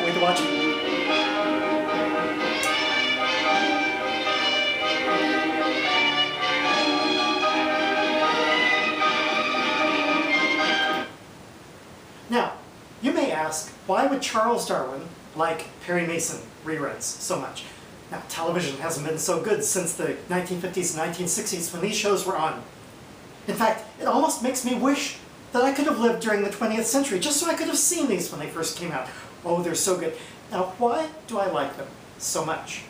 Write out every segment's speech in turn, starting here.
wait to watch it. Now, you may ask, why would Charles Darwin like Perry Mason reruns so much? Now, television hasn't been so good since the 1950s and 1960s when these shows were on. In fact, it almost makes me wish that I could have lived during the 20th century, just so I could have seen these when they first came out. Oh, they're so good. Now, why do I like them so much?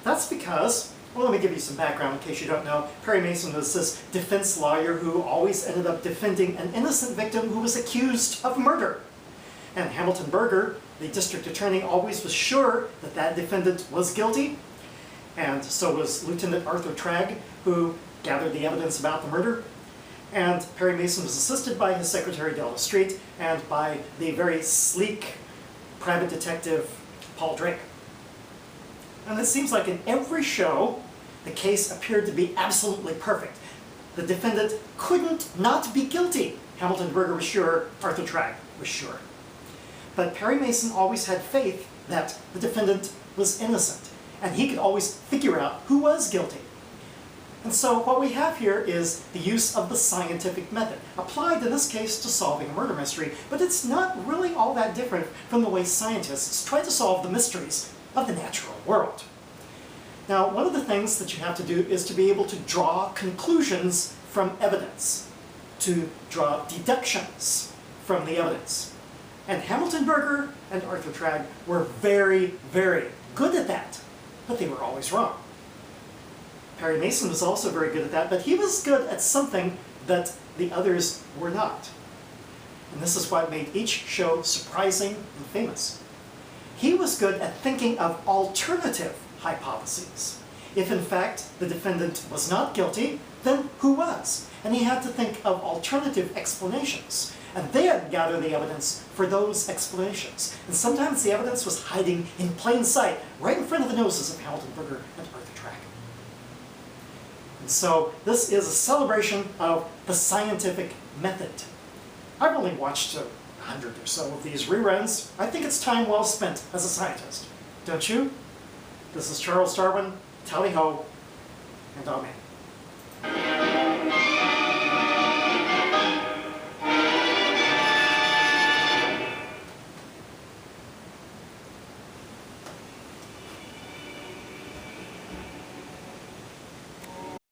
That's because, well, let me give you some background in case you don't know. Perry Mason was this defense lawyer who always ended up defending an innocent victim who was accused of murder. And Hamilton Berger, the district attorney, always was sure that that defendant was guilty. And so was Lieutenant Arthur Tragg, who gathered the evidence about the murder. And Perry Mason was assisted by his secretary, Delta Street, and by the very sleek private detective, Paul Drake. And it seems like in every show, the case appeared to be absolutely perfect. The defendant couldn't not be guilty. Hamilton Berger was sure, Arthur Tragg was sure. But Perry Mason always had faith that the defendant was innocent, and he could always figure out who was guilty. And so what we have here is the use of the scientific method, applied in this case to solving a murder mystery, but it's not really all that different from the way scientists try to solve the mysteries of the natural world. Now, one of the things that you have to do is to be able to draw conclusions from evidence, to draw deductions from the evidence. And Hamilton Berger and Arthur Tragg were very, very good at that, but they were always wrong. Perry Mason was also very good at that, but he was good at something that the others were not. And this is what made each show surprising and famous. He was good at thinking of alternative hypotheses. If in fact the defendant was not guilty, then who was? And he had to think of alternative explanations. And then gather the evidence for those explanations. And sometimes the evidence was hiding in plain sight, right in front of the noses of Hamilton Berger and Arthur Tragg. And so this is a celebration of the scientific method. I've only watched 100 or so of these reruns. I think it's time well spent as a scientist. Don't you? This is Charles Darwin, tally-ho, and amen.